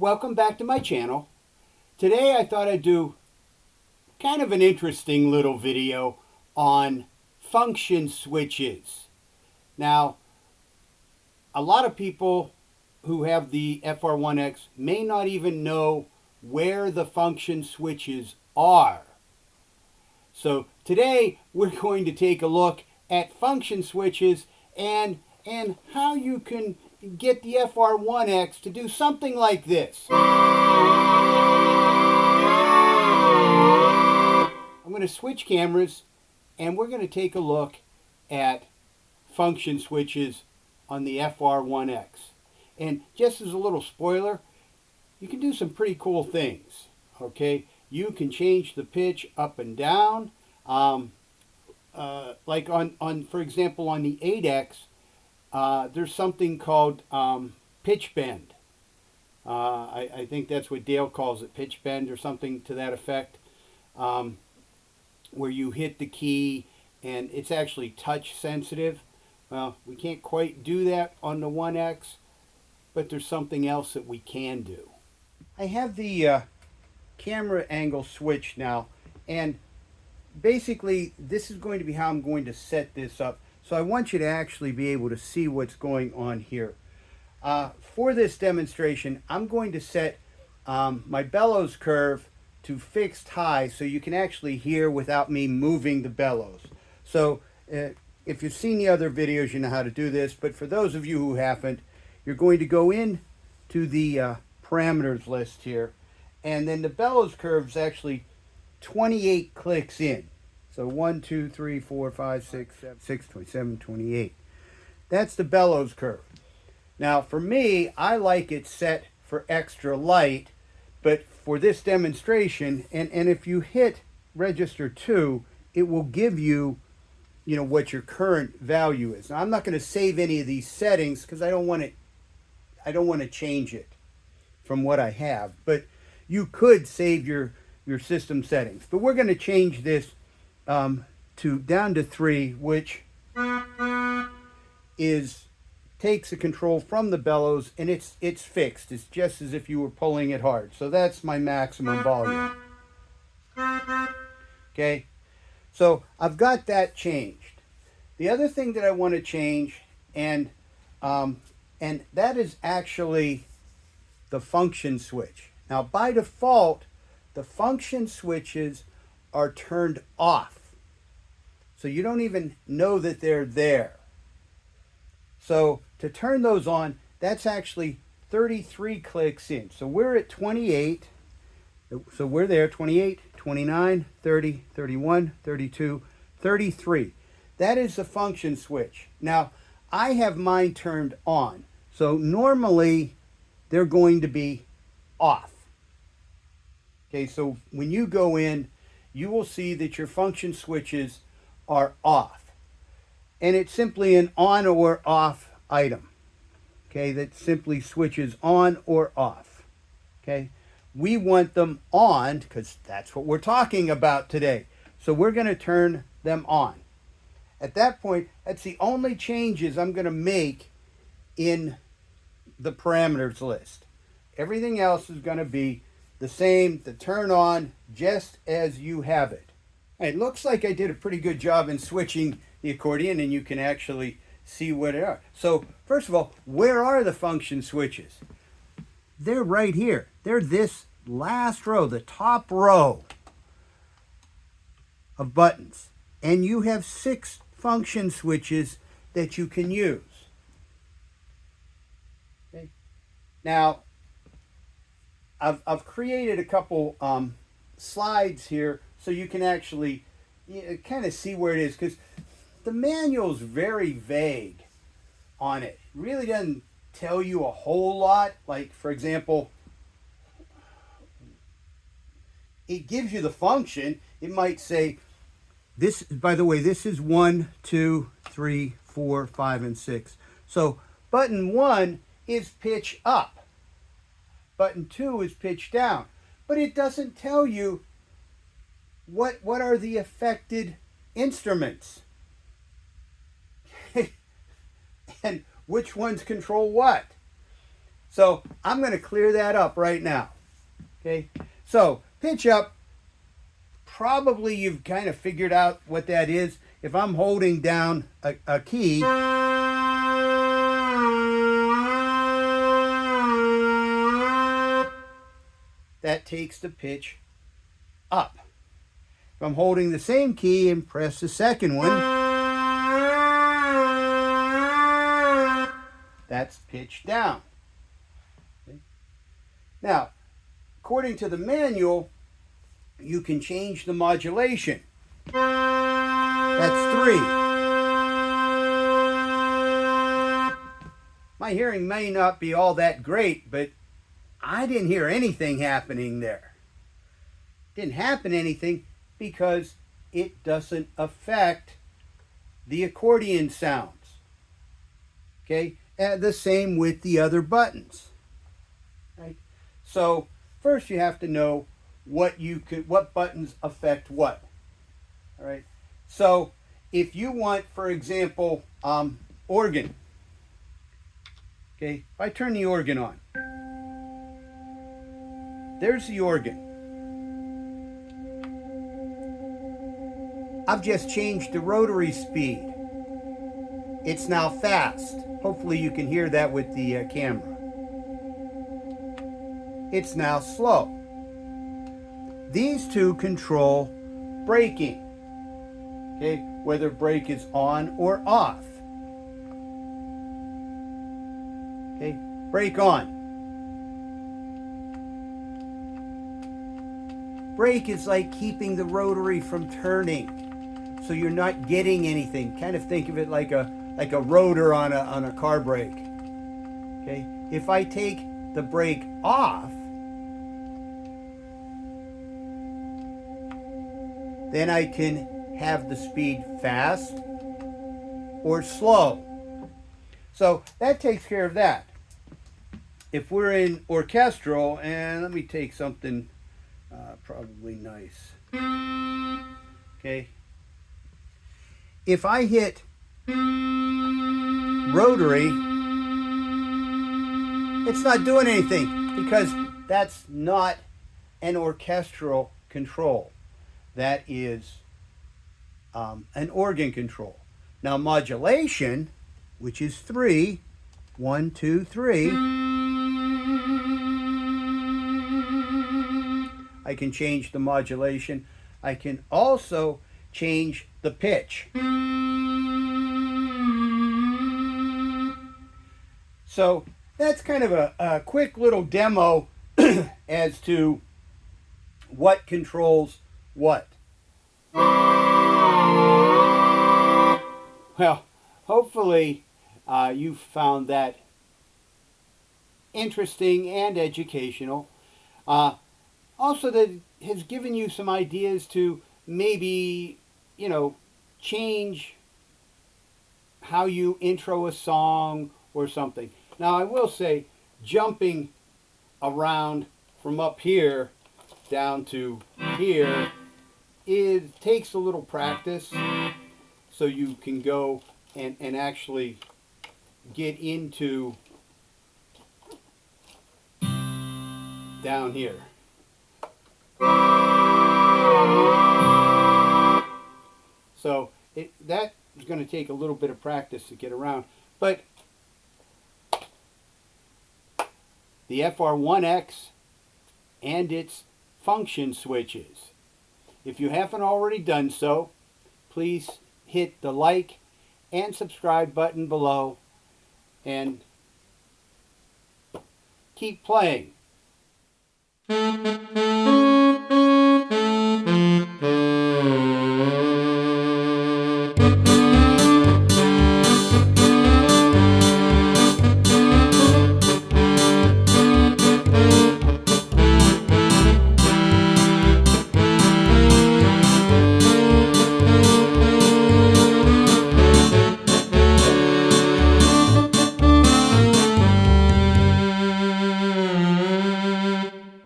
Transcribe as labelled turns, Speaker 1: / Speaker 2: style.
Speaker 1: Welcome back to my channel. Today I thought I'd do kind of an interesting little video on function switches. Now, a lot of people who have the FR-1x may not even know where the function switches are. So today we're going to take a look at function switches and how you can get the FR-1x to do something like this. I'm going to switch cameras and we're going to take a look at function switches on the FR-1x. And just as a little spoiler, you can do some pretty cool things. Okay, you can change the pitch up and down. Like on for example on the Acc-Orch, there's something called pitch bend. I think that's what Dale calls it, pitch bend or something to that effect, where you hit the key and it's actually touch sensitive. Well, we can't quite do that on the 1X, but there's something else that we can do. I have the camera angle switch now, and basically this is going to be how I'm going to set this up. So I want you to actually be able to see what's going on here. For this demonstration, I'm going to set my bellows curve to fixed high so you can actually hear without me moving the bellows. So if you've seen the other videos, you know how to do this, but for those of you who haven't, you're going to go in to the parameters list here, and then the bellows curve is actually 28 clicks in. So 1, 2, 3, 4, 5, 6, 7, 27, 28. That's the bellows curve. Now for me, I like it set for extra light, but for this demonstration, and if you hit register 2, it will give you, what your current value is. Now I'm not going to save any of these settings because I don't want to change it from what I have, but you could save your system settings. But we're going to change this to down to 3, which takes the control from the bellows, and it's fixed. It's just as if you were pulling it hard. So that's my maximum volume. Okay, so I've got that changed. The other thing that I want to change, and that is actually the function switch. Now by default, the function switches are turned off, so you don't even know that they're there. So to turn those on, that's actually 33 clicks in. So we're at 28, so we're there, 28, 29, 30, 31, 32, 33. That is the function switch. Now I have mine turned on, so normally they're going to be off. Okay, so when you go in, you will see that your function switches are off. And it's simply an on or off item. Okay, that simply switches on or off. Okay, we want them on because that's what we're talking about today. So we're going to turn them on. At that point, that's the only changes I'm going to make in the parameters list. Everything else is going to be the same, the turn on, just as you have it. It looks like I did a pretty good job in switching the accordion, and you can actually see what they are. So first of all, where are the function switches? They're right here. They're this last row, the top row of buttons. And you have 6 function switches that you can use. Okay. Now, I've created a couple slides here so you can actually kind of see where it is, because the manual is very vague on it. It really doesn't tell you a whole lot. Like, for example, it gives you the function. It might say, this, by the way, this is 1, 2, 3, 4, 5, and 6. So button 1 is pitch up. Button 2 is pitch down. But it doesn't tell you what are the affected instruments. And which ones control what. So I'm going to clear that up right now. Okay, so pitch up, probably you've kind of figured out what that is. If I'm holding down a key, that takes the pitch up. If I'm holding the same key and press the second one, that's pitch down. Okay. Now, according to the manual, you can change the modulation. That's 3. My hearing may not be all that great, but I didn't hear anything happening there. Didn't happen anything because it doesn't affect the accordion sounds. Okay, and the same with the other buttons. Right? So first you have to know what buttons affect what. All right. So if you want, for example, organ. Okay, if I turn the organ on, there's the organ. I've just changed the rotary speed. It's now fast. Hopefully you can hear that with the camera. It's now slow. These two control braking. Okay, whether brake is on or off. Okay, brake on. Brake is like keeping the rotary from turning, so you're not getting anything. Kind of think of it like a rotor on a car brake. Okay, if I take the brake off, then I can have the speed fast or slow. So that takes care of that. If we're in orchestral, and let me take something probably nice. Okay. If I hit rotary, it's not doing anything because that's not an orchestral control. That is an organ control. Now modulation, which is 3, 1, 2, 3, I can change the modulation. I can also change the pitch. So that's kind of a quick little demo as to what controls what. Well, hopefully you found that interesting and educational. Also, that has given you some ideas to maybe, change how you intro a song or something. Now, I will say, jumping around from up here down to here, it takes a little practice, so you can go and actually get into down here. So that is going to take a little bit of practice to get around. But the FR-1x and its function switches. If you haven't already done so, please hit the like and subscribe button below and keep playing.